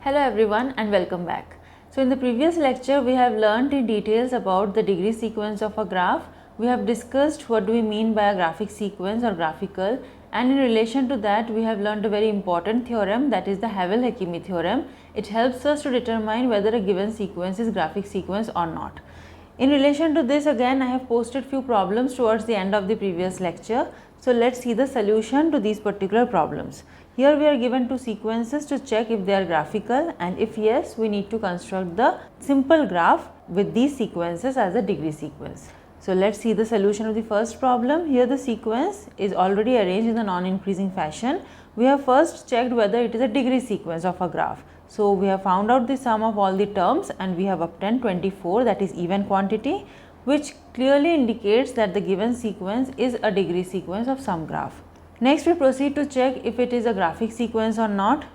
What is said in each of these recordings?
Hello everyone and welcome back. So in the previous lecture we have learned in details about the degree sequence of a graph. We have discussed what do we mean by a graphic sequence or graphical, and in relation to that we have learned a very important theorem, that is the Havel-Hakimi theorem. It helps us to determine whether a given sequence is graphic sequence or not. In relation to this, again I have posted few problems towards the end of the previous lecture. So let's see the solution to these particular problems. Here we are given two sequences to check if they are graphical, and if yes, we need to construct the simple graph with these sequences as a degree sequence. So let's see the solution of the first problem. Here the sequence is already arranged in the non-increasing fashion. We have first checked whether it is a degree sequence of a graph. So we have found out the sum of all the terms and we have obtained 24, that is even quantity, which clearly indicates that the given sequence is a degree sequence of some graph. Next we proceed to check if it is a graphic sequence or not.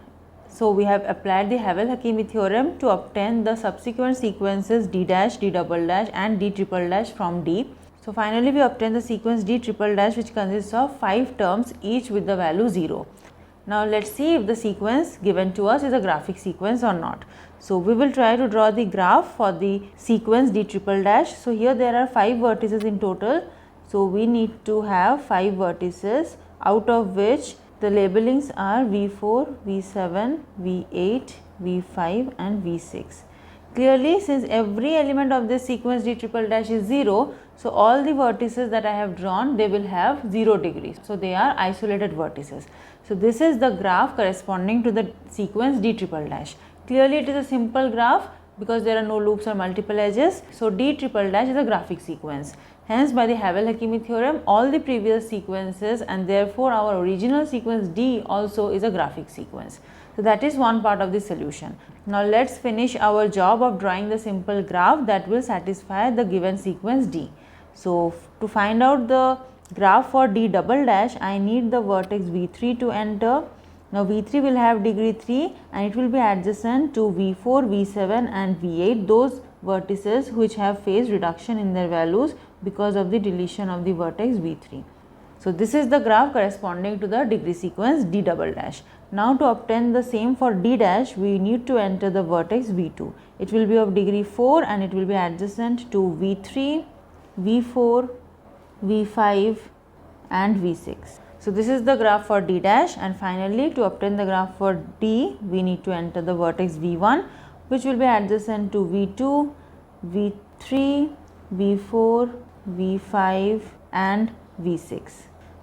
So we have applied the Havel-Hakimi theorem to obtain the subsequent sequences d dash, d double dash and d triple dash from D. So finally we obtain the sequence d triple dash, which consists of 5 terms each with the value 0. Now let's see if the sequence given to us is a graphic sequence or not. So we will try to draw the graph for the sequence d triple dash. So here there are 5 vertices in total. So we need to have 5 vertices, out of which the labelings are V4, V7, V8, V5 and V6. Clearly, since every element of this sequence d triple dash is 0, so all the vertices that I have drawn, they will have 0 degrees. So they are isolated vertices. So this is the graph corresponding to the sequence d triple dash. Clearly it is a simple graph because there are no loops or multiple edges. So d triple dash is a graphic sequence. Hence by the Havel-Hakimi theorem, all the previous sequences and therefore our original sequence D also is a graphic sequence. So that is one part of the solution. Now let's finish our job of drawing the simple graph that will satisfy the given sequence D. So to find out the graph for d double dash, I need the vertex V3 to enter. Now V3 will have degree 3 and it will be adjacent to V4, V7 and V8, those vertices which have phase reduction in their values because of the deletion of the vertex V3. So this is the graph corresponding to the degree sequence d double dash. Now to obtain the same for d dash, we need to enter the vertex V2. It will be of degree 4 and it will be adjacent to V3, V4, V5 and V6. So this is the graph for d dash, and finally to obtain the graph for d, we need to enter the vertex V1, which will be adjacent to V2, V3, V4, V5 and V6.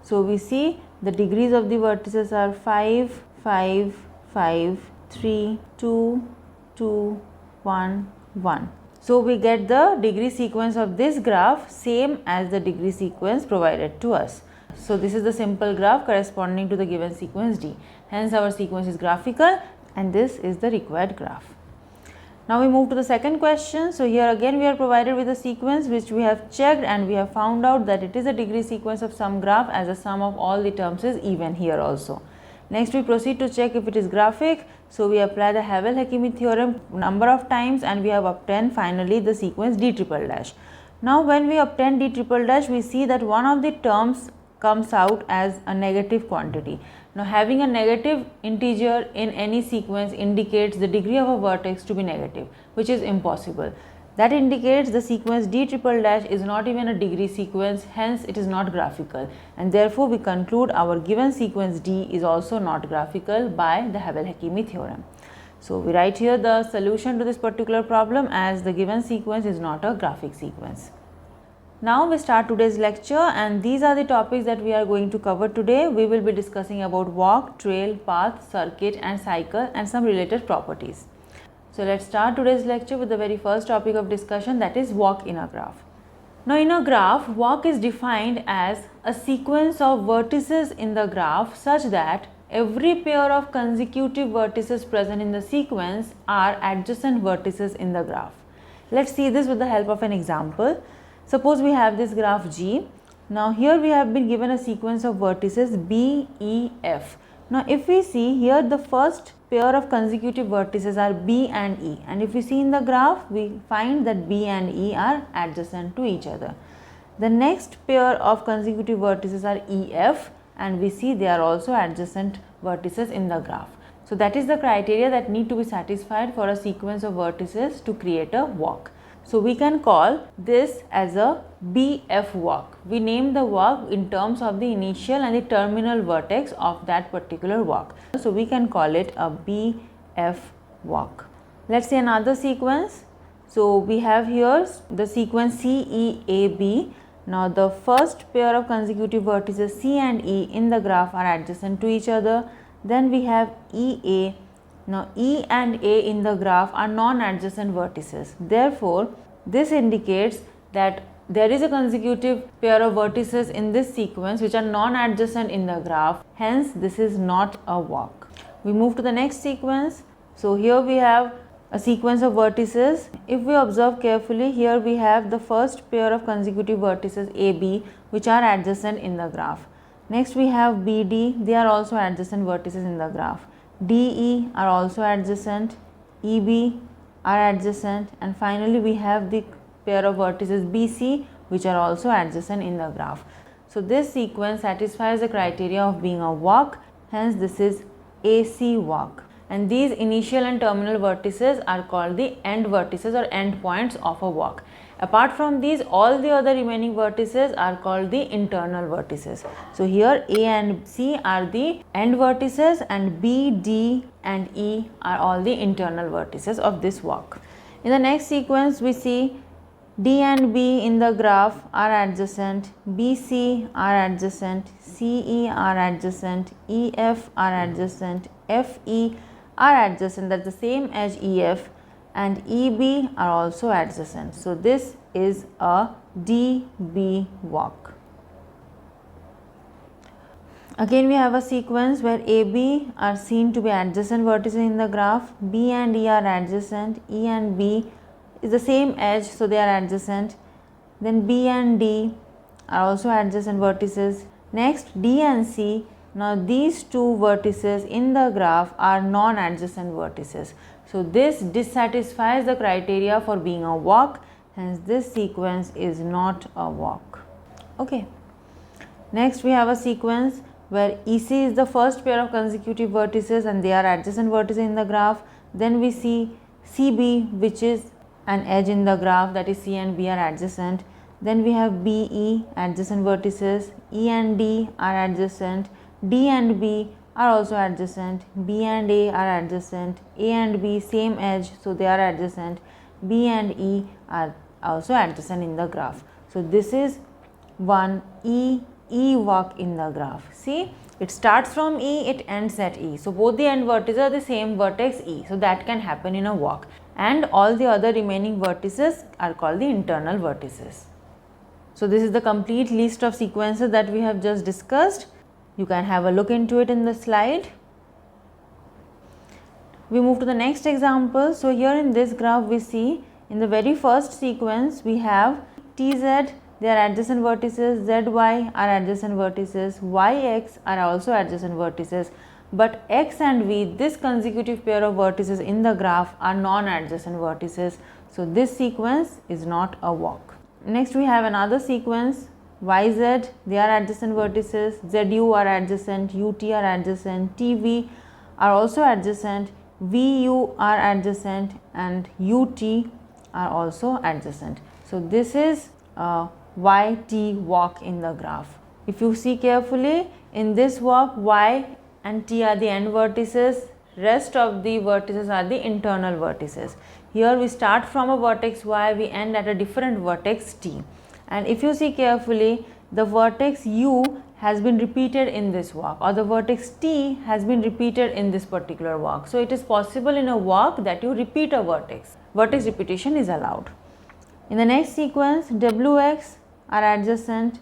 So we see the degrees of the vertices are 5, 5, 5, 3, 2, 2, 1, 1. So we get the degree sequence of this graph same as the degree sequence provided to us. So this is the simple graph corresponding to the given sequence D. Hence our sequence is graphical and this is the required graph. Now we move to the second question. So here again we are provided with a sequence which we have checked and we have found out that it is a degree sequence of some graph as the sum of all the terms is even here also. Next we proceed to check if it is graphic. So we apply the Havel-Hakimi theorem number of times and we have obtained finally the sequence d triple dash. Now when we obtain d triple dash, we see that one of the terms comes out as a negative quantity. Now having a negative integer in any sequence indicates the degree of a vertex to be negative, which is impossible. That indicates the sequence d triple dash is not even a degree sequence, hence it is not graphical, and therefore we conclude our given sequence D is also not graphical by the Havel-Hakimi theorem. So we write here the solution to this particular problem as the given sequence is not a graphic sequence. Now we start today's lecture, and these are the topics that we are going to cover today. We will be discussing about walk, trail, path, circuit and cycle and some related properties. So let's start today's lecture with the very first topic of discussion, that is walk in a graph. Now in a graph, walk is defined as a sequence of vertices in the graph such that every pair of consecutive vertices present in the sequence are adjacent vertices in the graph. Let's see this with the help of an example. Suppose we have this graph G. Now here we have been given a sequence of vertices B, E, F. Now if we see here, the first pair of consecutive vertices are B and E, and if we see in the graph, we find that B and E are adjacent to each other. The next pair of consecutive vertices are E, F, and we see they are also adjacent vertices in the graph. So that is the criteria that need to be satisfied for a sequence of vertices to create a walk. So we can call this as a BF walk. We name the walk in terms of the initial and the terminal vertex of that particular walk. So we can call it a BF walk. Let's see another sequence. So we have here the sequence CEAB. Now the first pair of consecutive vertices C and E in the graph are adjacent to each other. Then we have EA. Now E and A in the graph are non-adjacent vertices. Therefore, this indicates that there is a consecutive pair of vertices in this sequence which are non-adjacent in the graph. Hence, this is not a walk. We move to the next sequence. So here we have a sequence of vertices. If we observe carefully, here we have the first pair of consecutive vertices AB which are adjacent in the graph. Next we have BD, they are also adjacent vertices in the graph. DE are also adjacent, EB are adjacent, and finally we have the pair of vertices BC which are also adjacent in the graph. So this sequence satisfies the criteria of being a walk, hence this is AC walk. And these initial and terminal vertices are called the end vertices or end points of a walk. Apart from these, all the other remaining vertices are called the internal vertices. So here A and C are the end vertices and B, D and E are all the internal vertices of this walk. In the next sequence, we see D and B in the graph are adjacent, BC are adjacent, CE are adjacent, EF are adjacent, FE are adjacent, that's the same as EF, and EB are also adjacent. So this is a DB walk. Again we have a sequence where AB are seen to be adjacent vertices in the graph, B and E are adjacent, E and B is the same edge, so they are adjacent. Then B and D are also adjacent vertices. Next D and C. Now these two vertices in the graph are non-adjacent vertices. So this dissatisfies the criteria for being a walk, hence this sequence is not a walk. Okay. Next we have a sequence where EC is the first pair of consecutive vertices and they are adjacent vertices in the graph. Then we see CB which is an edge in the graph, that is C and B are adjacent. Then we have BE adjacent vertices, E and D are adjacent, D and B are also adjacent, B and A are adjacent, A and B same edge, so they are adjacent, B and E are also adjacent in the graph. So this is one E walk in the graph. See, it starts from E, it ends at E. So both the end vertices are the same vertex E. So that can happen in a walk. And all the other remaining vertices are called the internal vertices. So this is the complete list of sequences that we have just discussed. You can have a look into it in the slide. We move to the next example. So here in this graph we see in the very first sequence we have TZ, they are adjacent vertices, ZY are adjacent vertices, YX are also adjacent vertices, but X and V, this consecutive pair of vertices in the graph are non-adjacent vertices. So this sequence is not a walk. Next we have another sequence YZ, they are adjacent vertices, ZU are adjacent, UT are adjacent, TV are also adjacent, VU are adjacent and UT are also adjacent. So this is a YT walk in the graph. If you see carefully, in this walk Y and T are the end vertices, rest of the vertices are the internal vertices. Here we start from a vertex Y, we end at a different vertex T. And if you see carefully, the vertex U has been repeated in this walk, or the vertex T has been repeated in this particular walk. So it is possible in a walk that you repeat a vertex. Vertex repetition is allowed. In the next sequence, WX are adjacent,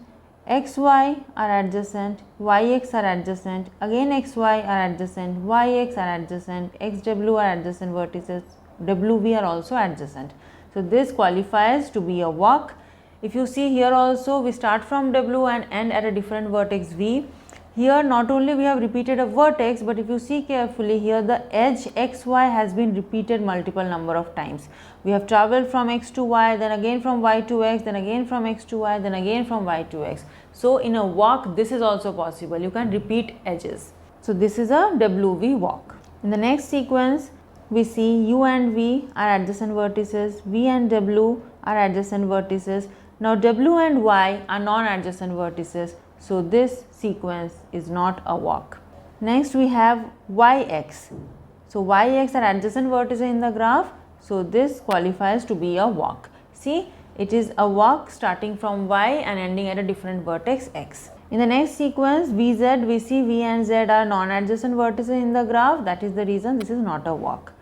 XY are adjacent, YX are adjacent, again XY are adjacent, YX are adjacent, XW are adjacent vertices, WV are also adjacent. So this qualifies to be a walk. If you see here also, we start from W and end at a different vertex V. Here not only we have repeated a vertex, but if you see carefully here, the edge XY has been repeated multiple number of times. We have traveled from X to Y, then again from Y to X, then again from X to Y, then again from Y to X. So in a walk, this is also possible. You can repeat edges. So this is a WV walk. In the next sequence, we see U and V are adjacent vertices, V and W are adjacent vertices. Now W and Y are non-adjacent vertices, so this sequence is not a walk. Next we have YX. So YX are adjacent vertices in the graph, so this qualifies to be a walk. See, it is a walk starting from Y and ending at a different vertex X. In the next sequence, VZ, we see V and Z are non-adjacent vertices in the graph, that is the reason this is not a walk.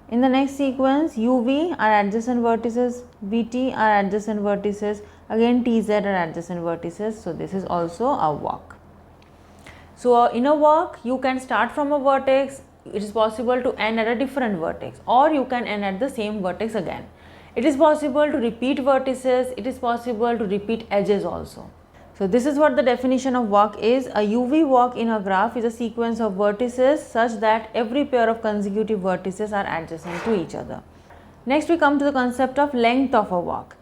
In the next sequence, UV are adjacent vertices, VT are adjacent vertices, again TZ are adjacent vertices, so this is also a walk. So in a walk, you can start from a vertex, it is possible to end at a different vertex, or you can end at the same vertex again. It is possible to repeat vertices, it is possible to repeat edges also. So this is what the definition of walk is. A UV walk in a graph is a sequence of vertices such that every pair of consecutive vertices are adjacent to each other. Next we come to the concept of length of a walk.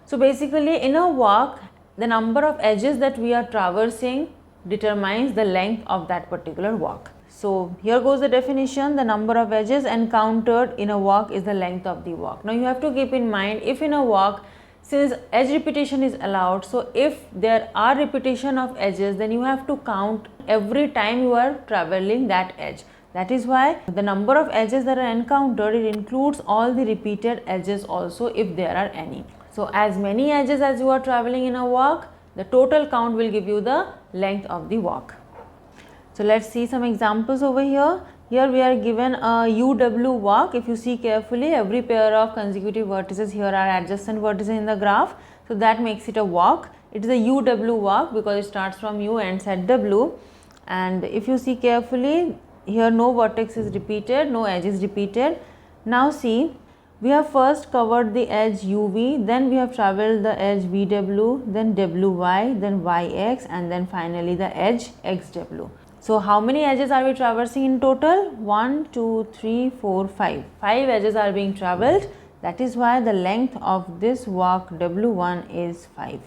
So basically in a walk, the number of edges that we are traversing determines the length of that particular walk. So here goes the definition. The number of edges encountered in a walk is the length of the walk. Now you have to keep in mind, if in a walk, since edge repetition is allowed, so if there are repetition of edges, then you have to count every time you are traveling that edge. That is why the number of edges that are encountered, it includes all the repeated edges also if there are any. So as many edges as you are traveling in a walk, the total count will give you the length of the walk. So let's see some examples over here. Here we are given a UW walk. If you see carefully, every pair of consecutive vertices here are adjacent vertices in the graph. So that makes it a walk. It is a UW walk because it starts from U and ends at W. And if you see carefully, here no vertex is repeated, no edge is repeated. Now see, we have first covered the edge UV, then we have travelled the edge VW, then WY, then YX, and then finally the edge XW. So how many edges are we traversing in total? 1, 2, 3, 4, 5. 5 edges are being travelled. That is why the length of this walk W1 is 5.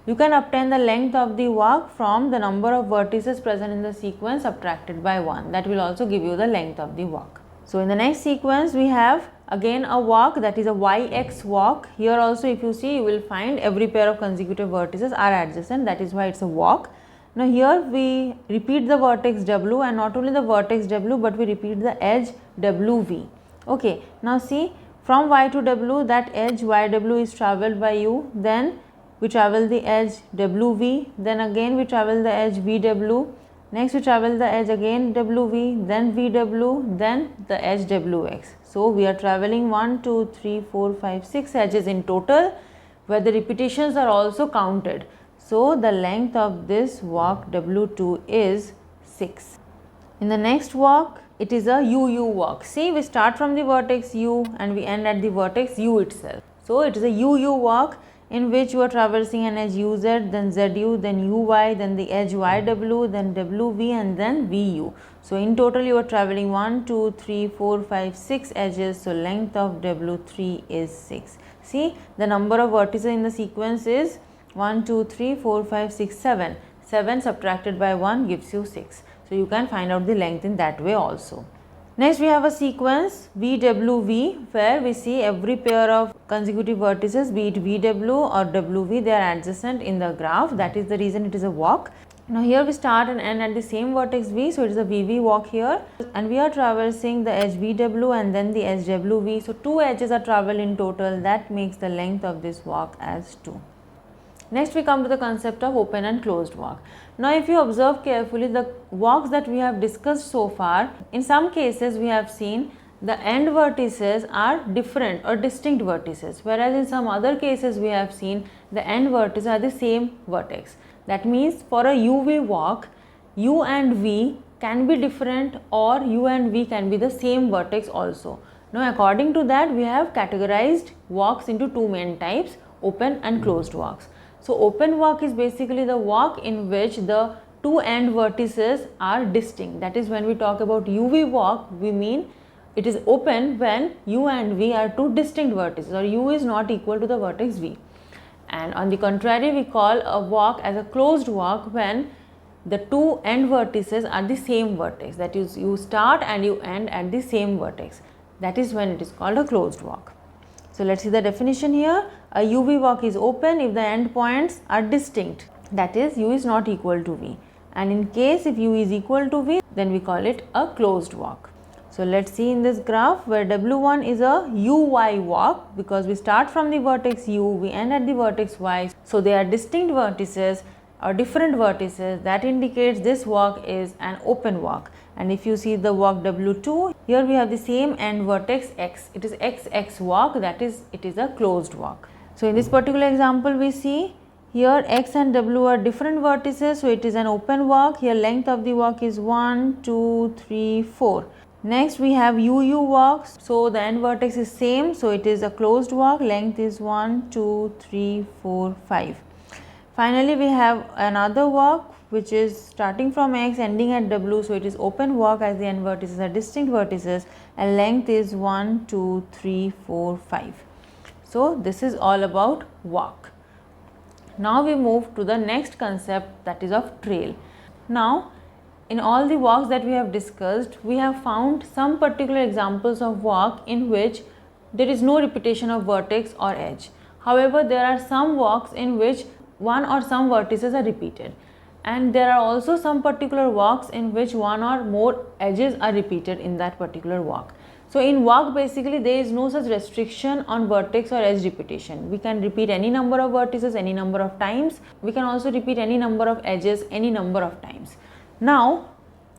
You can obtain the length of the walk from the number of vertices present in the sequence subtracted by 1. That will also give you the length of the walk. So in the next sequence we have again a walk, that is a YX walk. Here also if you see, you will find every pair of consecutive vertices are adjacent. That is why it's a walk. Now here we repeat the vertex W, and not only the vertex W but we repeat the edge WV. Okay, now see, from Y to W, that edge YW is travelled by you, then we travel the edge WV, then again we travel the edge VW, next we travel the edge again WV, then VW, then the edge WX. So we are travelling 1, 2, 3, 4, 5, 6 edges in total, where the repetitions are also counted. So the length of this walk W2 is 6. In the next walk, it is a UU walk. See, we start from the vertex U and we end at the vertex U itself. So it is a UU walk in which you are traversing an edge UZ, then ZU, then UY, then the edge YW, then WV, and then VU. So in total you are traveling 1, 2, 3, 4, 5, 6 edges. So length of W3 is 6. See, the number of vertices in the sequence is 1, 2, 3, 4, 5, 6, 7. 7 subtracted by 1 gives you 6. So you can find out the length in that way also. Next we have a sequence VWV, where we see every pair of consecutive vertices, be it VW or WV, they are adjacent in the graph. That is the reason it is a walk. Now here we start and end at the same vertex V, so it is a VV walk here, and we are traversing the edge VW and then the edge WV. So 2 edges are travelled in total. That makes the length of this walk as 2. Next we come to the concept of open and closed walk. Now if you observe carefully the walks that we have discussed so far, in some cases we have seen the end vertices are different or distinct vertices, whereas in some other cases we have seen the end vertices are the same vertex. That means for a UV walk, U and V can be different or U and V can be the same vertex also. Now according to that, we have categorized walks into 2 main types, open and closed walks. So open walk is basically the walk in which the 2 end vertices are distinct. That is, when we talk about UV walk, we mean it is open when U and V are 2 distinct vertices, or U is not equal to the vertex V. And on the contrary, we call a walk as a closed walk when the two end vertices are the same vertex, that is, you start and you end at the same vertex. That is when it is called a closed walk. So let's see the definition here. A UV walk is open if the end points are distinct, that is, U is not equal to V, and in case if U is equal to V, then we call it a closed walk. So let's see in this graph where W1 is a UY walk, because we start from the vertex U, we end at the vertex Y. So they are distinct vertices or different vertices, that indicates this walk is an open walk. And if you see the walk W2, here we have the same end vertex X, it is XX walk, that is, it is a closed walk. So in this particular example we see here X and W are different vertices, so it is an open walk. Here length of the walk is 1, 2, 3, 4. Next we have UU walks, so the end vertex is same, so it is a closed walk, length is 1, 2, 3, 4, 5. Finally we have another walk which is starting from X ending at W, so it is open walk as the end vertices are distinct vertices, and length is 1, 2, 3, 4, 5. So this is all about walk. Now we move to the next concept, that is of trail. Now in all the walks that we have discussed, we have found some particular examples of walk in which there is no repetition of vertex or edge. However, there are some walks in which one or some vertices are repeated, and there are also some particular walks in which one or more edges are repeated in that particular walk. So in walk basically there is no such restriction on vertex or edge repetition. We can repeat any number of vertices any number of times. We can also repeat any number of edges any number of times. Now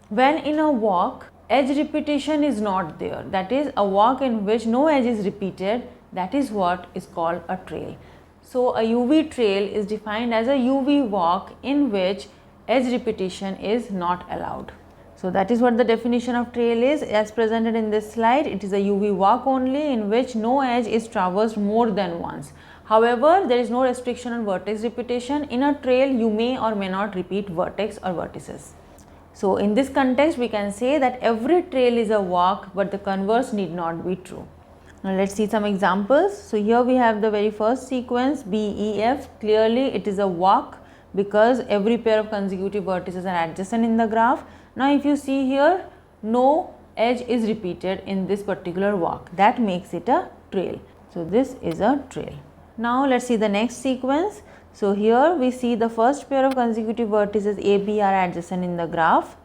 when in a walk edge repetition is not there, that is a walk in which no edge is repeated, that is what is called a trail. So a UV trail is defined as a UV walk in which edge repetition is not allowed. So that is what the definition of trail is as presented in this slide. It is a UV walk only in which no edge is traversed more than once. However, there is no restriction on vertex repetition. In a trail you may or may not repeat vertex or vertices. So in this context we can say that every trail is a walk, but the converse need not be true. Now let's see some examples. So here we have the very first sequence BEF. Clearly it is a walk because every pair of consecutive vertices are adjacent in the graph. Now if you see here, no edge is repeated in this particular walk, that makes it a trail. So this is a trail. Now let's see the next sequence. So here we see the first pair of consecutive vertices AB are adjacent in the graph.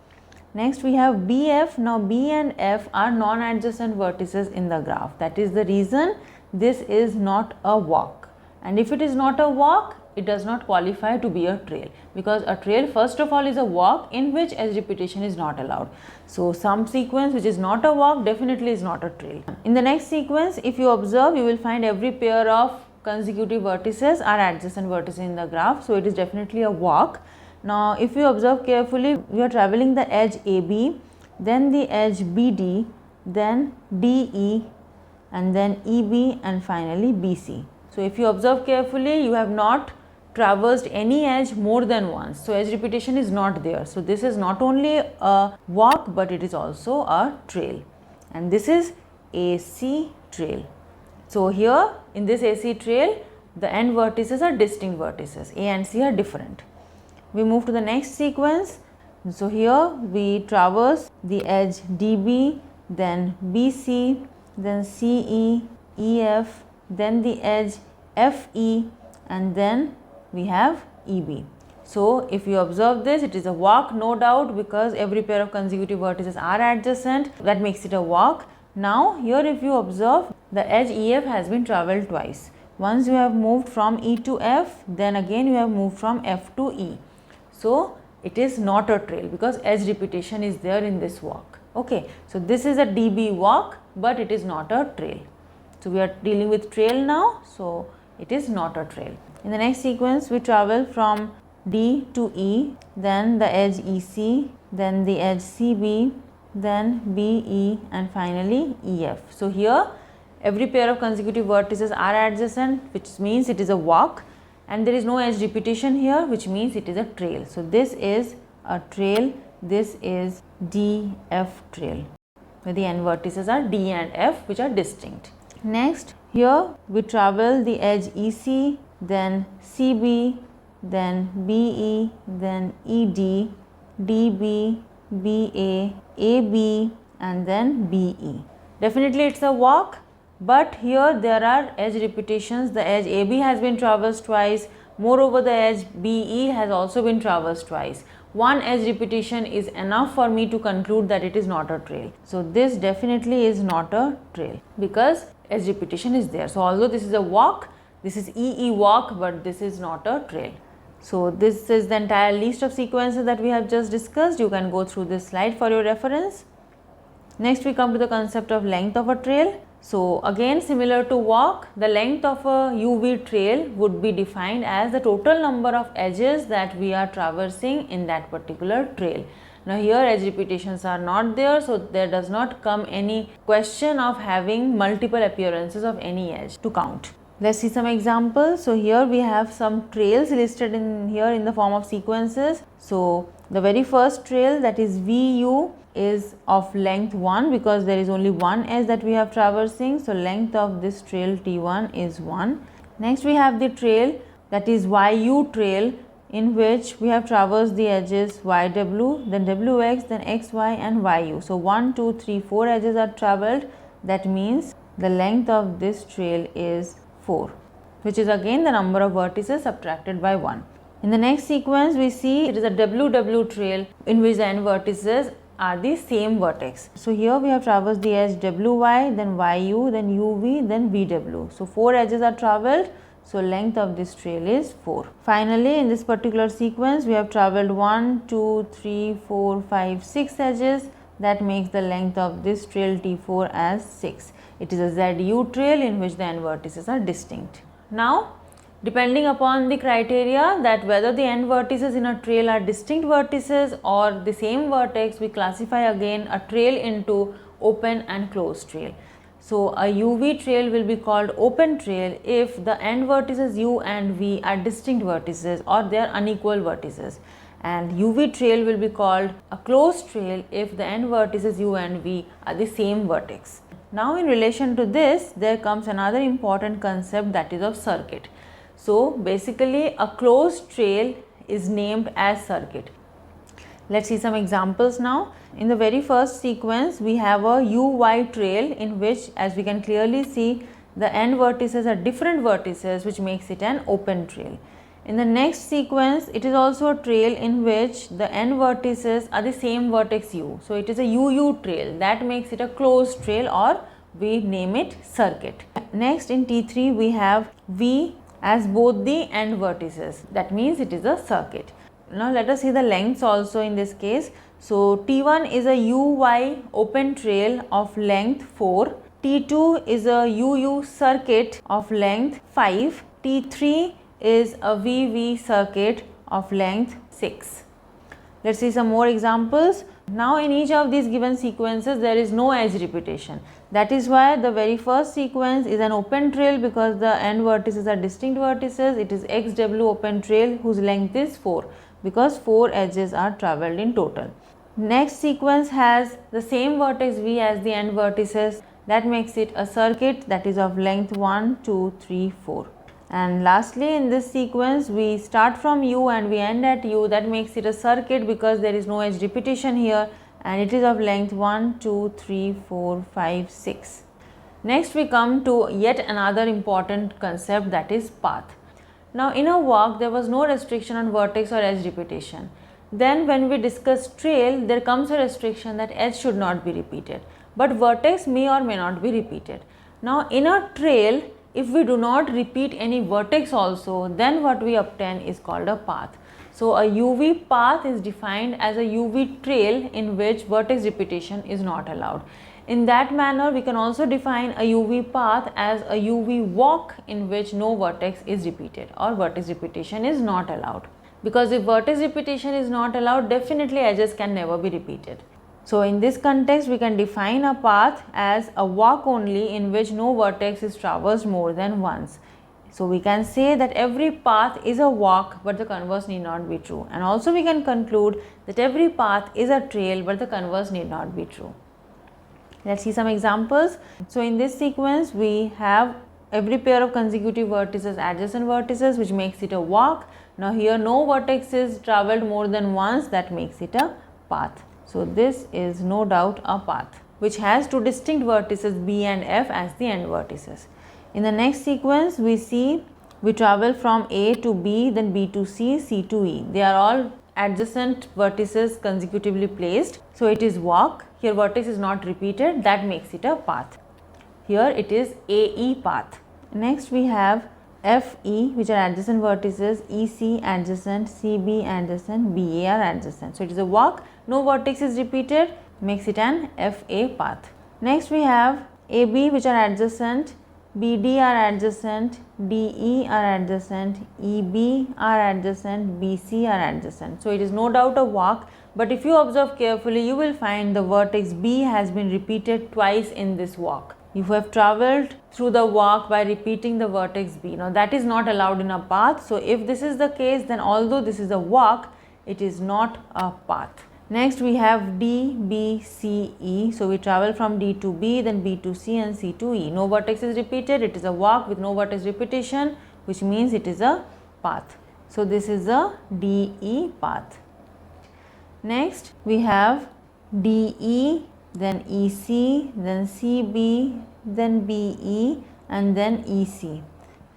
Next we have BF. Now B and F are non-adjacent vertices in the graph. That is the reason this is not a walk. And if it is not a walk, it does not qualify to be a trail, because a trail first of all is a walk in which edge repetition is not allowed. So some sequence which is not a walk definitely is not a trail. In the next sequence, if you observe, you will find every pair of consecutive vertices are adjacent vertices in the graph, so it is definitely a walk. Now if you observe carefully, we are traveling the edge AB, then the edge BD, then DE, and then EB, and finally BC. So if you observe carefully, you have not traversed any edge more than once, so edge repetition is not there. So this is not only a walk, but it is also a trail, and this is AC trail. So here in this AC trail, the end vertices are distinct vertices, A and C are different. We move to the next sequence. So here we traverse the edge DB, then BC, then CE, EF, then the edge FE, and then we have EB. So if you observe this, it is a walk, no doubt, because every pair of consecutive vertices are adjacent, that makes it a walk. Now here if you observe, the edge EF has been travelled twice. Once you have moved from E to F, then again you have moved from F to E. So it is not a trail because edge repetition is there in this walk. Okay, so this is a DB walk, but it is not a trail. So we are dealing with trail now, so it is not a trail. In the next sequence, we travel from D to E, then the edge EC, then the edge CB, then BE, and finally EF. So here every pair of consecutive vertices are adjacent, which means it is a walk, and there is no edge repetition here, which means it is a trail. So this is a trail, this is DF trail, where the end vertices are D and F, which are distinct. Next, here we travel the edge EC, then CB, then BE, then ED, DB, BA, AB and then BE. Definitely it's a walk, but here there are edge repetitions. The edge AB has been traversed twice. Moreover, the edge BE has also been traversed twice. One edge repetition is enough for me to conclude that it is not a trail. So this definitely is not a trail because edge repetition is there. So although this is a walk, this is EE walk, but this is not a trail. So this is the entire list of sequences that we have just discussed. You can go through this slide for your reference. Next we come to the concept of length of a trail. So again, similar to walk, the length of a UV trail would be defined as the total number of edges that we are traversing in that particular trail. Now here edge repetitions are not there, so there does not come any question of having multiple appearances of any edge to count. Let's see some examples. So here we have some trails listed in here in the form of sequences. So the very first trail, that is VU, is of length 1 because there is only one edge that we have traversing. So length of this trail T1 is 1. Next we have the trail, that is YU trail, in which we have traversed the edges YW, then WX, then XY and YU. So 1, 2, 3, 4 edges are travelled. That means the length of this trail is 4, which is again the number of vertices subtracted by 1. In the next sequence we see it is a WW trail in which the n vertices are the same vertex. So here we have traversed the edge WY, then YU, then UV, then VW. So 4 edges are travelled. So length of this trail is 4. Finally, in this particular sequence we have travelled 1, 2, 3, 4, 5, 6 edges. That makes the length of this trail T4 as 6. It is a ZU trail in which the n vertices are distinct. Now, depending upon the criteria that whether the n vertices in a trail are distinct vertices or the same vertex, we classify again a trail into open and closed trail. So a UV trail will be called open trail if the n vertices U and V are distinct vertices or they are unequal vertices, and UV trail will be called a closed trail if the n vertices U and V are the same vertex. Now in relation to this, there comes another important concept, that is of circuit. So basically a closed trail is named as circuit. Let's see some examples now. In the very first sequence we have a UY trail in which, as we can clearly see, the n vertices are different vertices, which makes it an open trail. In the next sequence it is also a trail in which the n vertices are the same vertex U. So it is a UU trail, that makes it a closed trail, or we name it circuit. Next in T3 we have V as both the n vertices, that means it is a circuit. Now let us see the lengths also in this case. So T1 is a UY open trail of length 4, T2 is a UU circuit of length 5, T3 is a VV circuit of length 6. Let's see some more examples. Now in each of these given sequences there is no edge repetition. That is why the very first sequence is an open trail because the n vertices are distinct vertices. It is XW open trail whose length is 4 because 4 edges are travelled in total. Next sequence has the same vertex V as the n vertices, that makes it a circuit, that is of length 1, 2, 3, 4. And lastly in this sequence we start from U and we end at U, that makes it a circuit because there is no edge repetition here, and it is of length 1, 2, 3, 4, 5, 6. Next we come to yet another important concept, that is path. Now in a walk there was no restriction on vertex or edge repetition. Then when we discuss trail, there comes a restriction that edge should not be repeated, but vertex may or may not be repeated. Now in a trail, if we do not repeat any vertex also, then what we obtain is called a path. So a UV path is defined as a UV trail in which vertex repetition is not allowed. In that manner, we can also define a UV path as a UV walk in which no vertex is repeated or vertex repetition is not allowed. Because if vertex repetition is not allowed, definitely edges can never be repeated. So in this context, we can define a path as a walk only in which no vertex is traversed more than once. So we can say that every path is a walk, but the converse need not be true. And also we can conclude that every path is a trail, but the converse need not be true. Let's see some examples. So in this sequence, we have every pair of consecutive vertices adjacent vertices, which makes it a walk. Now here no vertex is traveled more than once, that makes it a path. So this is no doubt a path which has two distinct vertices B and F as the end vertices. In the next sequence we see we travel from A to B, then B to C, C to E. They are all adjacent vertices consecutively placed. So it is walk. Here vertex is not repeated, that makes it a path. Here it is AE path. Next we have FE, which are adjacent vertices, EC adjacent, CB adjacent, BA are adjacent. So it is a walk, no vertex is repeated, makes it an FA path. Next we have AB, which are adjacent, BD are adjacent, DE are adjacent, EB are adjacent, BC are adjacent. So it is no doubt a walk, but if you observe carefully, you will find the vertex B has been repeated twice in this walk. You have travelled through the walk by repeating the vertex B. Now that is not allowed in a path. So if this is the case, then although this is a walk, it is not a path. Next we have D, B, C, E. So we travel from D to B, then B to C and C to E. No vertex is repeated. It is a walk with no vertex repetition, which means it is a path. So this is a DE path. Next we have DE, then EC, then CB, then BE and then EC.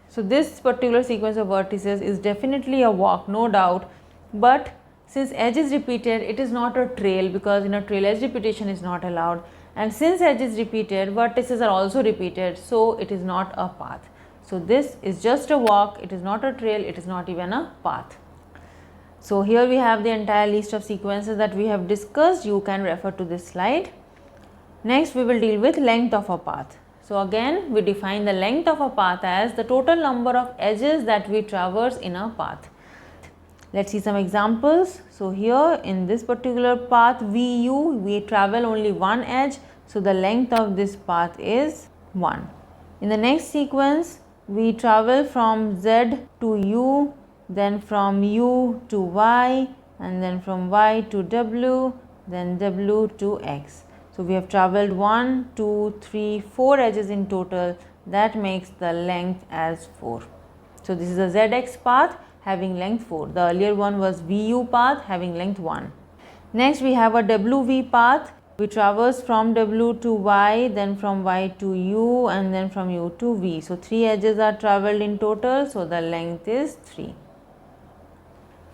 So this particular sequence of vertices is definitely a walk, no doubt, but since edge is repeated, it is not a trail, because in a trail edge repetition is not allowed, and since edge is repeated, vertices are also repeated, so it is not a path. So this is just a walk, it is not a trail, it is not even a path. So here we have the entire list of sequences that we have discussed. You can refer to this slide. Next we will deal with length of a path. So again we define the length of a path as the total number of edges that we traverse in a path. Let's see some examples. So here in this particular path VU, we travel only one edge, so the length of this path is 1. In the next sequence we travel from Z to U, then from U to Y, and then from Y to W, then W to X. So we have traveled 1, 2, 3, 4 edges in total, that makes the length as 4. So this is a ZX path having length 4. The earlier one was VU path having length 1. Next we have a WV path. We traverse from W to Y, then from Y to U, and then from U to V. So 3 edges are travelled in total, so the length is 3.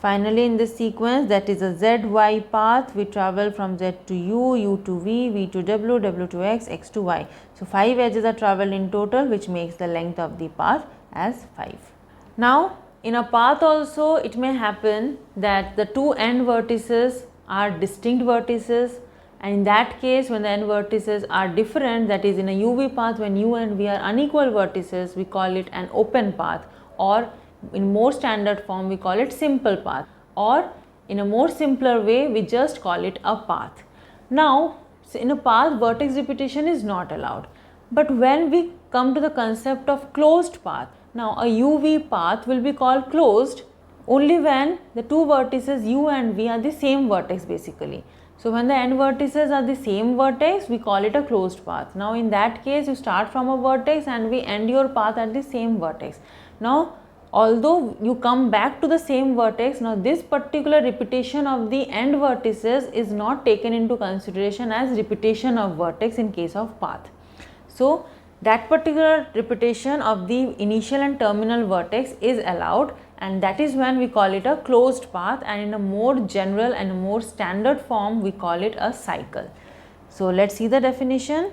Finally in this sequence, that is a ZY path, we travel from Z to U, U to V, V to W, W to X, X to Y. So 5 edges are travelled in total, which makes the length of the path as 5. Now in a path also it may happen that the two end vertices are distinct vertices, and in that case when the end vertices are different, that is in a UV path when U and V are unequal vertices, we call it an open path, or in more standard form we call it simple path, or in a more simpler way we just call it a path. Now in a path vertex repetition is not allowed, but when we come to the concept of closed path, now a UV path will be called closed only when the two vertices U and V are the same vertex basically. So when the end vertices are the same vertex, we call it a closed path. Now in that case you start from a vertex and we end your path at the same vertex. Now although you come back to the same vertex, now this particular repetition of the end vertices is not taken into consideration as repetition of vertex in case of path. So that particular repetition of the initial and terminal vertex is allowed, and that is when we call it a closed path, and in a more general and a more standard form we call it a cycle. So let's see the definition.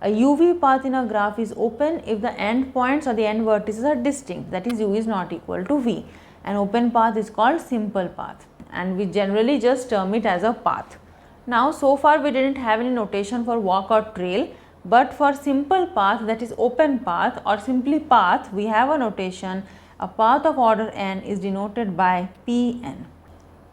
A UV path in a graph is open if the end points or the end vertices are distinct, that is U is not equal to V. An open path is called simple path, and we generally just term it as a path. Now so far we didn't have any notation for walk or trail, but for simple path, that is open path or simply path, we have a notation. A path of order n is denoted by Pn.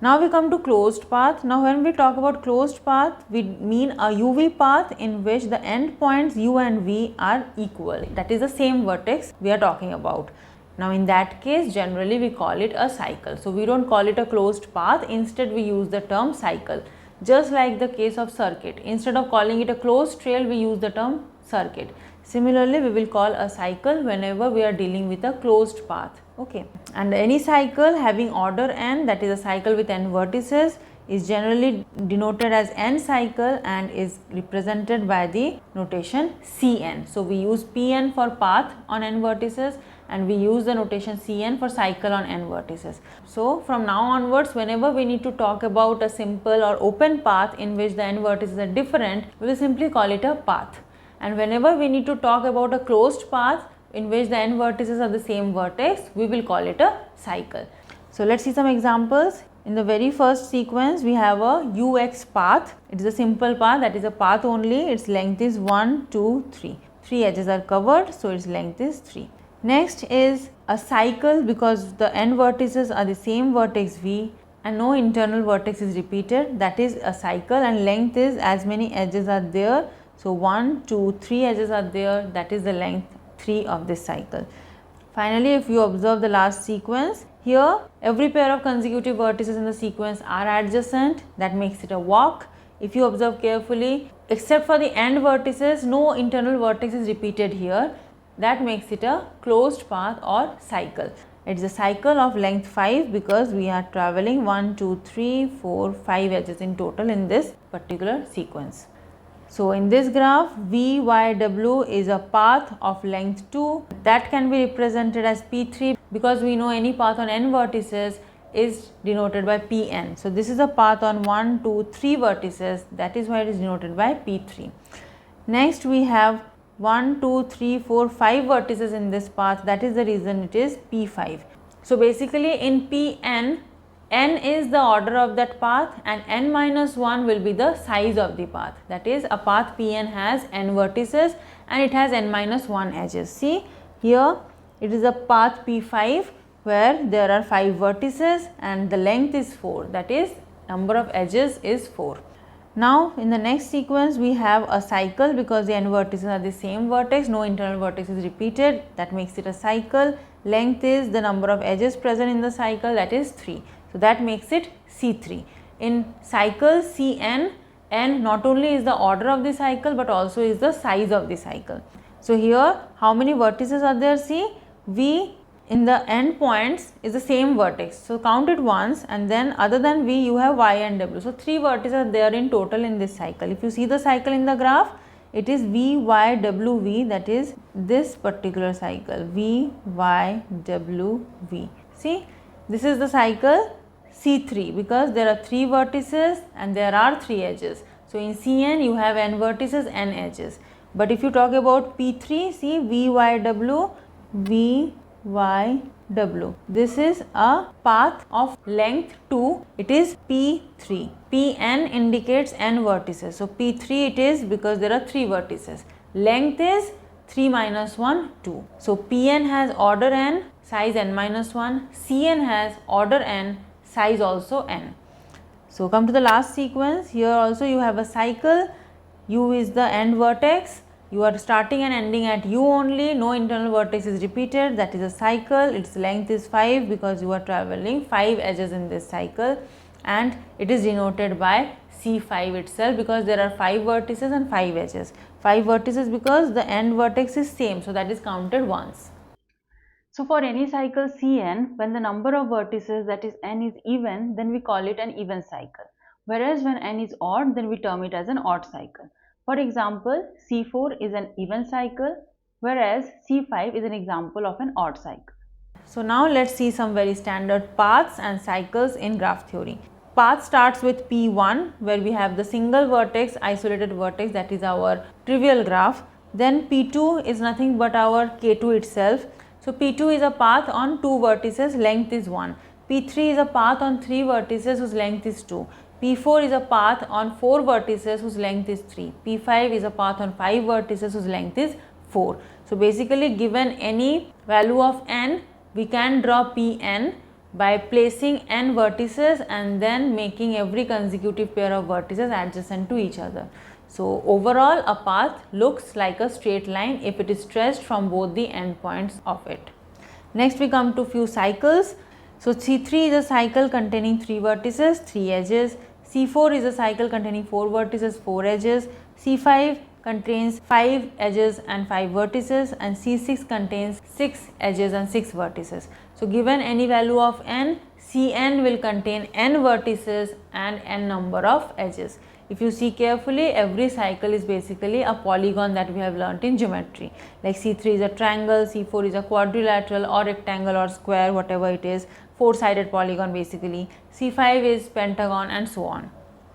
Now we come to closed path. Now when we talk about closed path, we mean a UV path in which the end points U and V are equal, that is the same vertex we are talking about. Now in that case generally we call it a cycle. So we don't call it a closed path, instead we use the term cycle. Just like the case of circuit, instead of calling it a closed trail we use the term circuit. Similarly we will call a cycle whenever we are dealing with a closed path. Okay, and any cycle having order n, that is a cycle with n vertices, is generally denoted as n cycle and is represented by the notation Cn. So we use Pn for path on n vertices and we use the notation Cn for cycle on n vertices. So from now onwards, whenever we need to talk about a simple or open path in which the n vertices are different, we will simply call it a path. And whenever we need to talk about a closed path in which the n vertices are the same vertex, we will call it a cycle. So let's see some examples. In the very first sequence, we have a ux path. It is a simple path, that is a path only. Its length is 1, 2, 3. 3 edges are covered, so its length is 3. Next is a cycle because the n vertices are the same vertex v and no internal vertex is repeated. That is a cycle and length is as many edges are there. So 1, 2, 3 edges are there, that is the length 3 of this cycle. Finally, if you observe the last sequence, here every pair of consecutive vertices in the sequence are adjacent, that makes it a walk. If you observe carefully, except for the end vertices, no internal vertex is repeated here, that makes it a closed path or cycle. It is a cycle of length 5 because we are traveling 1, 2, 3, 4, 5 edges in total in this particular sequence. So in this graph, V, Y, W is a path of length 2 that can be represented as P3 because we know any path on n vertices is denoted by Pn. So this is a path on 1, 2, 3 vertices, that is why it is denoted by P3. Next we have 1, 2, 3, 4, 5 vertices in this path, that is the reason it is P5. So basically in Pn, n is the order of that path and n minus 1 will be the size of the path. That is, a path Pn has n vertices and it has n minus 1 edges. See, here it is a path P5 where there are 5 vertices and the length is 4, that is, number of edges is 4. Now in the next sequence we have a cycle because the n vertices are the same vertex, no internal vertex is repeated, that makes it a cycle. Length is the number of edges present in the cycle, that is 3. So that makes it C3. In cycle Cn, n not only is the order of the cycle but also is the size of the cycle. So here how many vertices are there? See, V in the end points is the same vertex. So count it once and then other than V you have Y and W. So 3 vertices are there in total in this cycle. If you see the cycle in the graph, it is V, Y, W, V, that is this particular cycle, V, Y, W, V. See, this is the cycle C3 because there are 3 vertices and there are 3 edges. So in Cn you have n vertices, n edges. But if you talk about P3, see V, Y, W, V, Y, W. This is a path of length 2, it is P3. Pn indicates n vertices. So P3 it is because there are 3 vertices. Length is 3 minus 1, 2. So Pn has order n, size n minus 1. Cn has order n, size also n. So come to the last sequence. Here also you have a cycle. U is the end vertex. You are starting and ending at U only, no internal vertex is repeated, that is a cycle. Its length is 5 because you are traveling 5 edges in this cycle and it is denoted by C5 itself because there are 5 vertices and 5 edges. 5 vertices because the end vertex is same, so that is counted once. So for any cycle Cn, when the number of vertices, that is n, is even, then we call it an even cycle. Whereas when n is odd, then we term it as an odd cycle. For example, C4 is an even cycle, whereas C5 is an example of an odd cycle. So now let's see some very standard paths and cycles in graph theory. Path starts with P1 where we have the single vertex, isolated vertex, that is our trivial graph. Then P2 is nothing but our K2 itself. So P2 is a path on 2 vertices, length is 1. P3 is a path on 3 vertices whose length is 2. P4 is a path on 4 vertices whose length is 3. P5 is a path on 5 vertices whose length is 4. So basically, given any value of n, we can draw Pn by placing n vertices and then making every consecutive pair of vertices adjacent to each other. So overall, a path looks like a straight line if it is traced from both the endpoints of it. Next we come to few cycles. So C3 is a cycle containing 3 vertices, 3 edges. C4 is a cycle containing 4 vertices, 4 edges. C5 contains 5 edges and 5 vertices, and C6 contains 6 edges and 6 vertices. So given any value of n, Cn will contain n vertices and n number of edges. If you see carefully, every cycle is basically a polygon that we have learnt in geometry. Like C3 is a triangle, C4 is a quadrilateral or rectangle or square, whatever it is, 4-sided polygon basically. C5 is pentagon, and so on.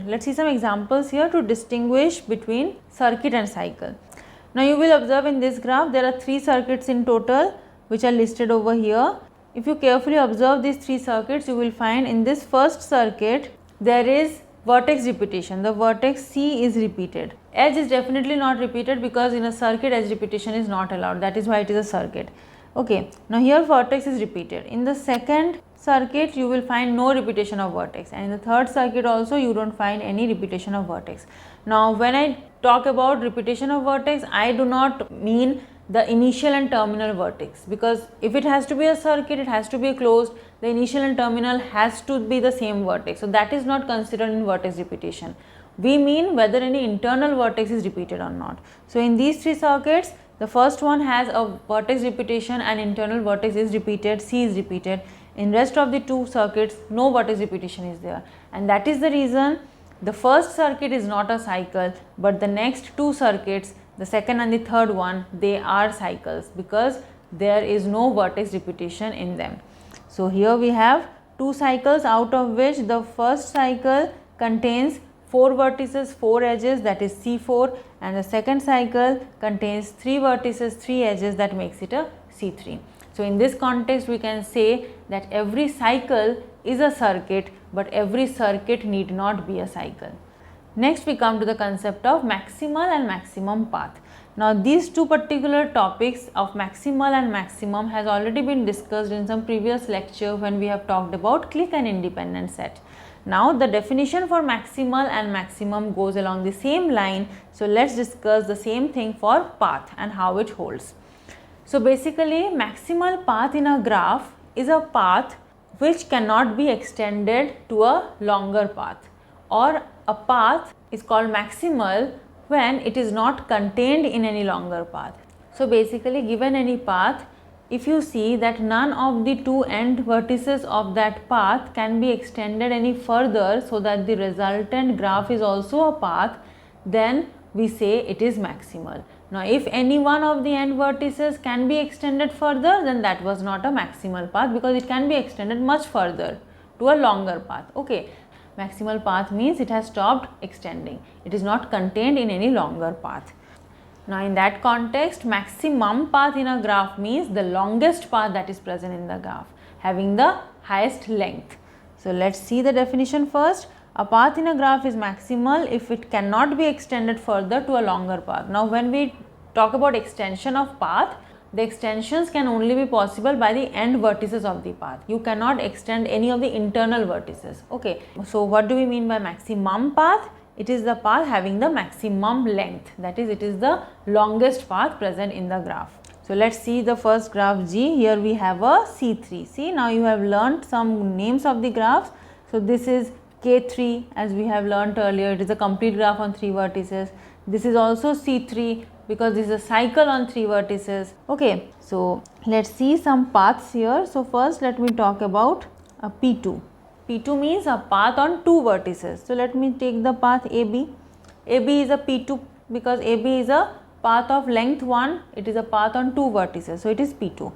Let's see some examples here to distinguish between circuit and cycle. Now you will observe in this graph there are 3 circuits in total which are listed over here. If you carefully observe these 3 circuits, you will find in this first circuit there is vertex repetition. The vertex C is repeated. Edge is definitely not repeated because in a circuit edge repetition is not allowed. That is why it is a circuit. Okay, now here vertex is repeated. In the second circuit you will find no repetition of vertex, and in the third circuit also you don't find any repetition of vertex. Now when I talk about repetition of vertex, I do not mean the initial and terminal vertex, because if it has to be a circuit, it has to be closed, the initial and terminal has to be the same vertex. So that is not considered in vertex repetition. We mean whether any internal vertex is repeated or not. So in these 3 circuits, the first one has a vertex repetition and internal vertex is repeated, C is repeated. In rest of the 2 circuits, no vertex repetition is there, and that is the reason the first circuit is not a cycle, but the next 2 circuits, the second and the third one, they are cycles because there is no vertex repetition in them. So here we have 2 cycles, out of which the first cycle contains 4 vertices, 4 edges, that is C4, and the second cycle contains 3 vertices, 3 edges, that makes it a C3. So in this context we can say that every cycle is a circuit, but every circuit need not be a cycle. Next we come to the concept of maximal and maximum path. Now these 2 particular topics of maximal and maximum has already been discussed in some previous lecture when we have talked about clique and independent set. Now the definition for maximal and maximum goes along the same line, so let's discuss the same thing for path and how it holds. So basically maximal path in a graph is a path which cannot be extended to a longer path, or a path is called maximal when it is not contained in any longer path. So basically given any path, if you see that none of the 2 end vertices of that path can be extended any further so that the resultant graph is also a path, then we say it is maximal. Now if any one of the end vertices can be extended further, then that was not a maximal path because it can be extended much further to a longer path. Okay, maximal path means it has stopped extending, it is not contained in any longer path. Now in that context, maximum path in a graph means the longest path that is present in the graph, having the highest length. So let's see the definition first. A path in a graph is maximal if it cannot be extended further to a longer path. Now when we talk about extension of path, the extensions can only be possible by the end vertices of the path. You cannot extend any of the internal vertices. Okay, so what do we mean by maximum path? It is the path having the maximum length, that is, it is the longest path present in the graph. So let's see the first graph G. Here we have a C3. See, now you have learnt some names of the graphs. So this is K3, as we have learnt earlier, it is a complete graph on 3 vertices. This is also C3 because this is a cycle on 3 vertices. Okay, so let's see some paths here. So first let me talk about a P2. P2 means a path on 2 vertices. So let me take the path AB. AB is a P2 because AB is a path of length 1, it is a path on 2 vertices, so it is P2.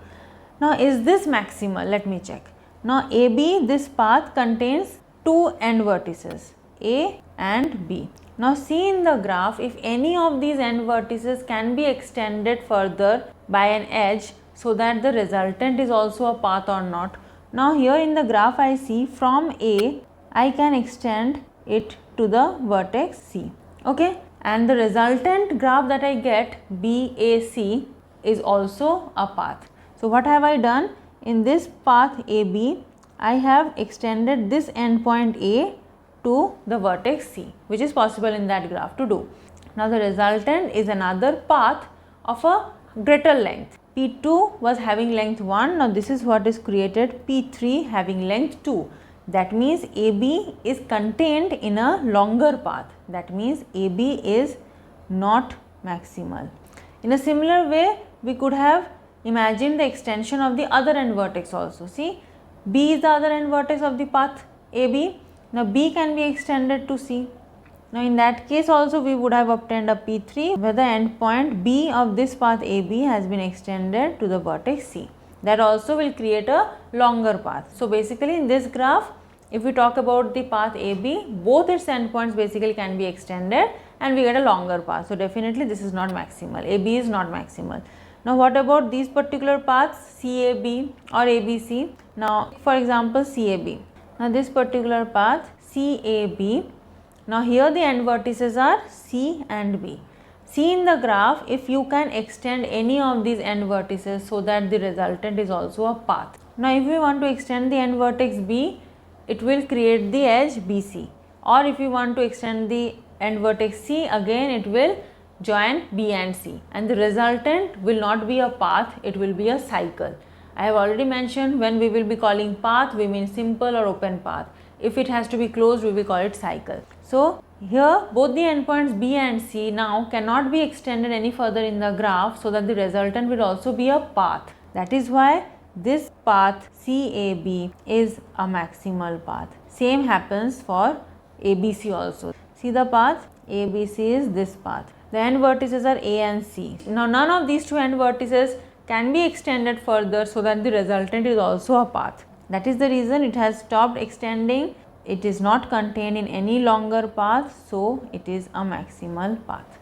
Now is this maximal? Let me check. Now AB, this path contains 2 end vertices, A and B. Now see in the graph, if any of these end vertices can be extended further by an edge so that the resultant is also a path or not. Now here in the graph I see from A, I can extend it to the vertex C, okay, and the resultant graph that I get BAC is also a path. So what have I done? In this path AB, I have extended this endpoint A to the vertex C, which is possible in that graph to do. Now the resultant is another path of a greater length. P2 was having length 1, now this is what is created, P3 having length 2. That means AB is contained in a longer path. That means AB is not maximal. In a similar way, we could have imagined the extension of the other end vertex also. See, B is the other end vertex of the path AB. Now B can be extended to C. Now in that case also we would have obtained a P3 where the endpoint B of this path AB has been extended to the vertex C. That also will create a longer path. So basically in this graph, if we talk about the path AB, both its endpoints basically can be extended and we get a longer path. So definitely this is not maximal, AB is not maximal. Now what about these particular paths CAB or ABC? Now for example CAB. Now this particular path CAB, now here the end vertices are C and B. See in the graph if you can extend any of these end vertices so that the resultant is also a path. Now if we want to extend the end vertex B, it will create the edge BC, or if you want to extend the end vertex C, again it will join B and C, and the resultant will not be a path, it will be a cycle. I have already mentioned when we will be calling path, we mean simple or open path. If it has to be closed, we will call it cycle. So here both the endpoints B and C now cannot be extended any further in the graph so that the resultant will also be a path. That is why this path CAB is a maximal path. Same happens for ABC also. See the path ABC is this path. The end vertices are A and C. Now none of these two end vertices can be extended further so that the resultant is also a path. That is the reason it has stopped extending. It is not contained in any longer path, so it is a maximal path.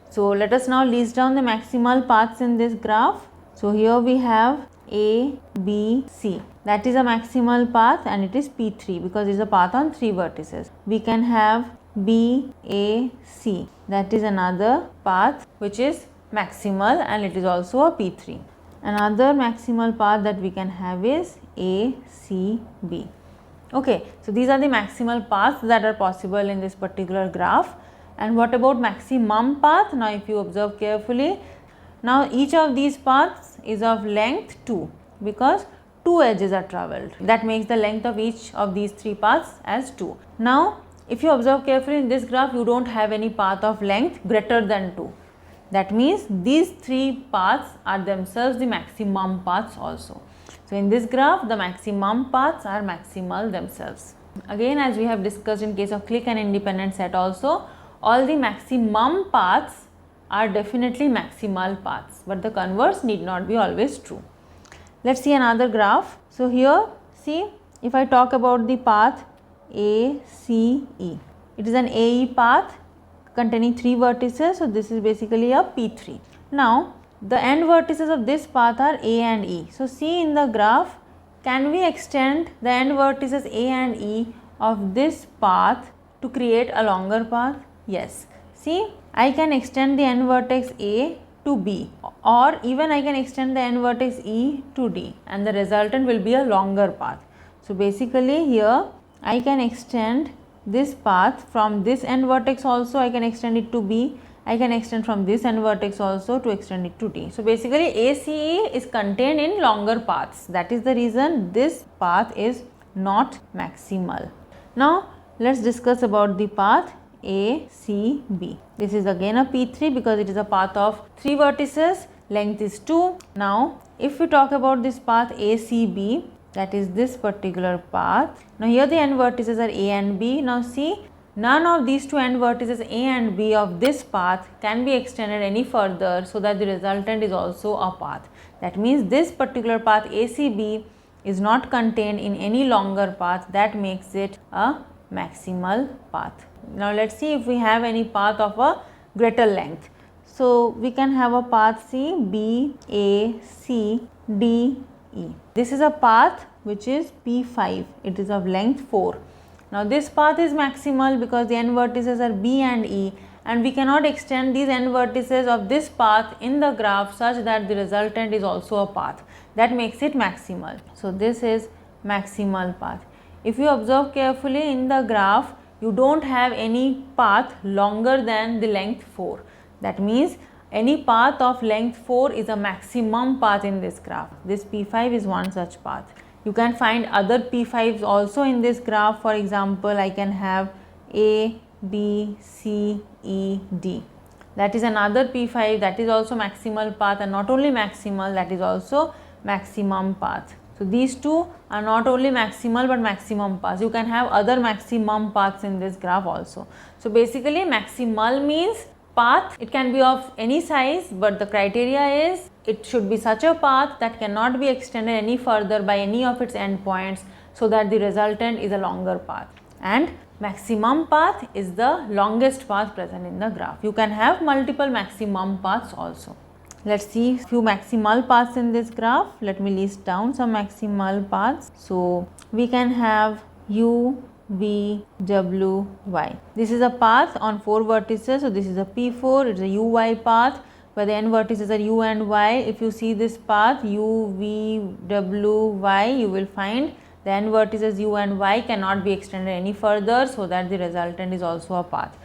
So let us now list down the maximal paths in this graph. So here we have A, B, C. That is a maximal path and it is P3 because it is a path on 3 vertices. We can have B, A, C. That is another path which is maximal and it is also a P3. Another maximal path that we can have is A, C, B. Okay, so these are the maximal paths that are possible in this particular graph. And what about maximum path? Now if you observe carefully, now each of these paths is of length 2 because 2 edges are travelled. That makes the length of each of these 3 paths as 2. Now if you observe carefully in this graph, you don't have any path of length greater than 2. That means these 3 paths are themselves the maximum paths also. So in this graph, the maximum paths are maximal themselves. Again, as we have discussed in case of clique and independent set also, all the maximum paths are definitely maximal paths, but the converse need not be always true. Let's see another graph. So here, see, if I talk about the path ACE, it is an AE path containing 3 vertices, so this is basically a P3. Now the end vertices of this path are A and E. So see in the graph, can we extend the end vertices A and E of this path to create a longer path? Yes. See, I can extend the end vertex A to B, or even I can extend the end vertex E to D, and the resultant will be a longer path. So basically here I can extend this path from this end vertex also, I can extend it to B. I can extend from this end vertex also to extend it to D. So basically ACE is contained in longer paths. That is the reason this path is not maximal. Now let's discuss about the path ACB. This is again a P3 because it is a path of 3 vertices, length is 2. Now if we talk about this path ACB, that is this particular path. Now here the end vertices are A and B. Now see, none of these 2 end vertices A and B of this path can be extended any further so that the resultant is also a path. That means this particular path ACB is not contained in any longer path. That makes it a maximal path. Now let's see if we have any path of a greater length. So we can have a path C, B, A, C, D, E. This is a path which is P5. It is of length 4. Now this path is maximal because the end vertices are B and E, and we cannot extend these end vertices of this path in the graph such that the resultant is also a path. That makes it maximal. So this is maximal path. If you observe carefully in the graph, you don't have any path longer than the length 4. That means any path of length 4 is a maximum path in this graph. This P5 is one such path. You can find other P5s also in this graph. For example, I can have A, B, C, E, D. that is another P5, that is also maximal path, and not only maximal, that is also maximum path. So these two are not only maximal but maximum paths. You can have other maximum paths in this graph also. So basically maximal means path, it can be of any size, but the criteria is it should be such a path that cannot be extended any further by any of its endpoints, so that the resultant is a longer path. And maximum path is the longest path present in the graph. You can have multiple maximum paths also. Let's see few maximal paths in this graph. Let me list down some maximal paths. So we can have U, V, W, Y. This is a path on 4 vertices. So this is a P4, it's a UY path where the n vertices are U and Y. If you see this path U, V, W, Y, you will find the n vertices U and Y cannot be extended any further, so that the resultant is also a path.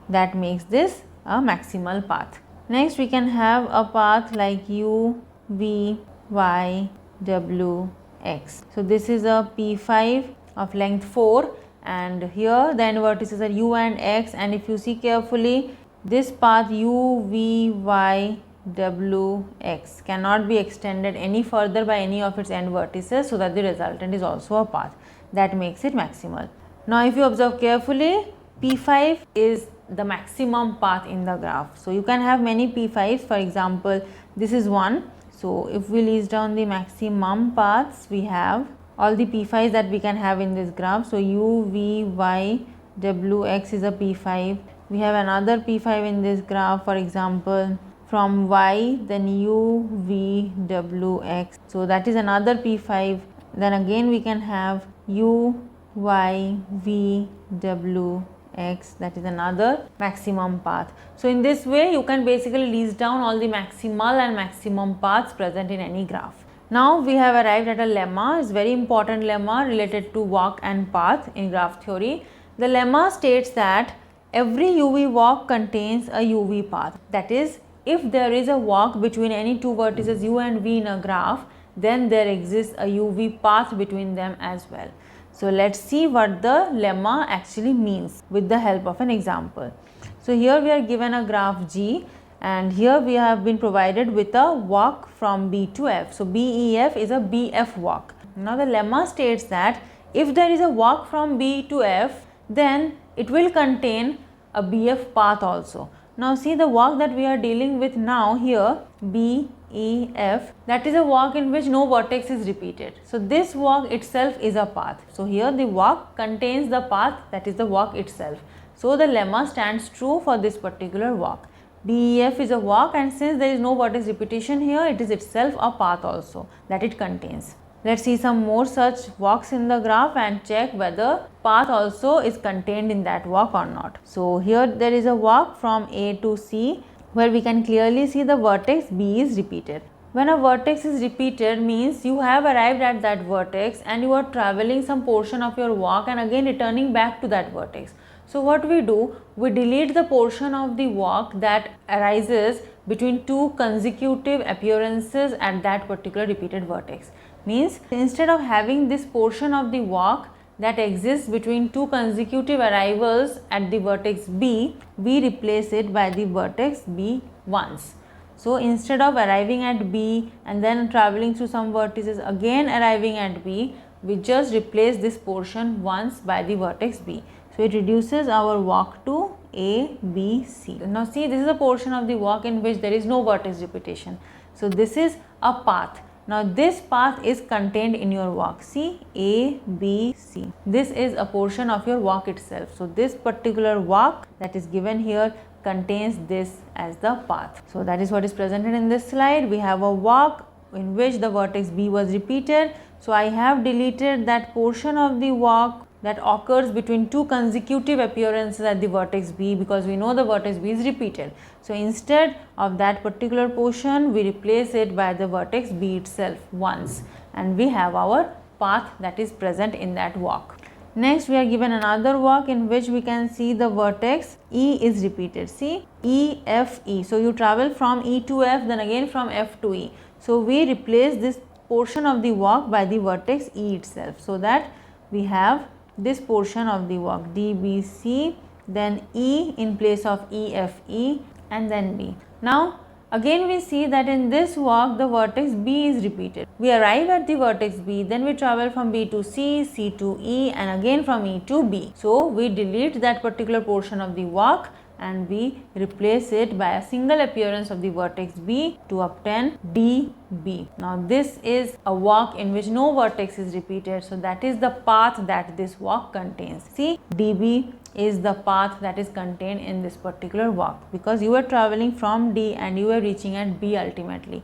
That makes this a maximal path. Next we can have a path like U, V, Y, W, X. So this is a P5 of length 4, and here the n vertices are U and X, and if you see carefully, this path U, V, Y, W, X cannot be extended any further by any of its n vertices, so that the resultant is also a path. That makes it maximal. Now if you observe carefully, P5 is the maximum path in the graph. So you can have many P5s, for example this is one. So if we list down the maximum paths, we have all the P5s that we can have in this graph. So U, V, Y, W, X is a P5. We have another P5 in this graph, for example from Y, then U, V, W, X. So that is another P5. Then again we can have U, Y, V, W, X, that is another maximum path. So in this way you can basically list down all the maximal and maximum paths present in any graph. Now we have arrived at a lemma. It's a very important lemma related to walk and path in graph theory. The lemma states that every UV walk contains a UV path. That is, if there is a walk between any two vertices U and V in a graph, then there exists a UV path between them as well. So let's see what the lemma actually means with the help of an example. So here we are given a graph G, and here we have been provided with a walk from B to F. So BEF is a BF walk. Now the lemma states that if there is a walk from B to F, then it will contain a BF path also. Now see the walk that we are dealing with now here, BEF, that is a walk in which no vertex is repeated. So this walk itself is a path. So here the walk contains the path, that is the walk itself. So the lemma stands true for this particular walk. BEF is a walk, and since there is no vertex repetition here, it is itself a path also that it contains. Let's see some more such walks in the graph and check whether path also is contained in that walk or not. So here there is a walk from A to C where we can clearly see the vertex B is repeated. When a vertex is repeated means you have arrived at that vertex and you are traveling some portion of your walk and again returning back to that vertex. So what we do, we delete the portion of the walk that arises between two consecutive appearances at that particular repeated vertex. Means instead of having this portion of the walk that exists between two consecutive arrivals at the vertex B, we replace it by the vertex B once. So instead of arriving at B and then traveling through some vertices again arriving at B, we just replace this portion once by the vertex B. So it reduces our walk to A, B, C. Now see, this is a portion of the walk in which there is no vertex repetition. So this is a path. Now this path is contained in your walk. See, A, B, C. This is a portion of your walk itself. So this particular walk that is given here contains this as the path. So that is what is presented in this slide. We have a walk in which the vertex B was repeated. So I have deleted that portion of the walk that occurs between two consecutive appearances at the vertex B, because we know the vertex B is repeated. So instead of that particular portion, we replace it by the vertex B itself once, and we have our path that is present in that walk. Next we are given another walk in which we can see the vertex E is repeated. See, E, F, E. So you travel from E to F, then again from F to E. So we replace this portion of the walk by the vertex E itself, so that we have this portion of the walk D, B, C, then E in place of E, F, E, and then B. Now again we see that in this walk the vertex B is repeated. We arrive at the vertex B, then we travel from B to C, C to E, and again from E to B. So we delete that particular portion of the walk and we replace it by a single appearance of the vertex B to obtain DB. Now this is a walk in which no vertex is repeated, so that is the path that this walk contains. See, DB is the path that is contained in this particular walk, because you are traveling from D and you are reaching at B ultimately.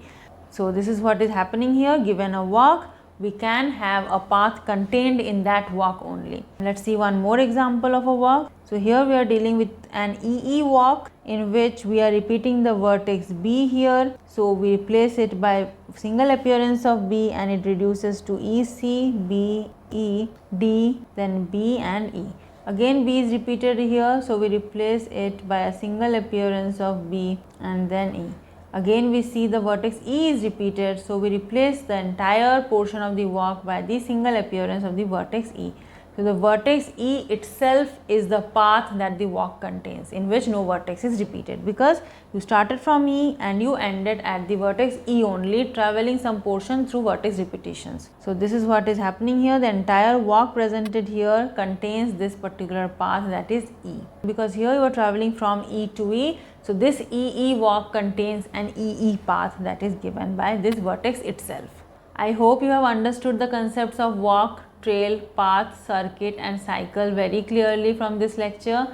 So this is what is happening here. Given a walk, we can have a path contained in that walk only. Let's see one more example of a walk. So here we are dealing with an EE walk in which we are repeating the vertex B here. So we replace it by single appearance of B and it reduces to EC, B, E, D, then B and E. Again B is repeated here, so we replace it by a single appearance of B and then E. Again we see the vertex E is repeated, so we replace the entire portion of the walk by the single appearance of the vertex E. So the vertex E itself is the path that the walk contains, in which no vertex is repeated, because you started from E and you ended at the vertex E only, traveling some portion through vertex repetitions. So this is what is happening here. The entire walk presented here contains this particular path, that is E, because here you are traveling from E to E. So this EE walk contains an EE path that is given by this vertex itself. I hope you have understood the concepts of walk, trail, path, circuit and cycle very clearly from this lecture.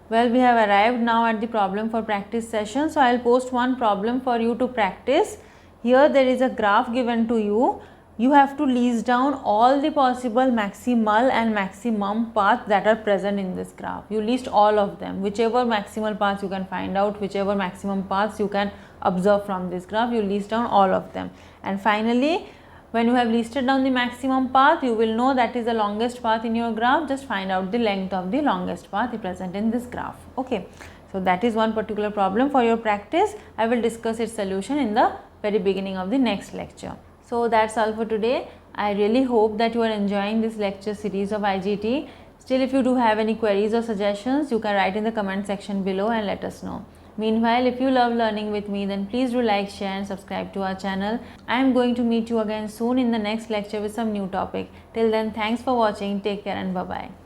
Well, we have arrived now at the problem for practice session. So I will post one problem for you to practice. Here there is a graph given to you. You have to list down all the possible maximal and maximum paths that are present in this graph. You list all of them, whichever maximal paths you can find out, whichever maximum paths you can observe from this graph, you list down all of them. And finally, when you have listed down the maximum path, you will know that is the longest path in your graph. Just find out the length of the longest path present in this graph. Okay, so that is one particular problem for your practice. I will discuss its solution in the very beginning of the next lecture. So that's all for today. I really hope that you are enjoying this lecture series of IGT. Still, if you do have any queries or suggestions, you can write in the comment section below and let us know. Meanwhile, if you love learning with me, then please do like, share and subscribe to our channel. I am going to meet you again soon in the next lecture with some new topic. Till then, thanks for watching. Take care and bye-bye.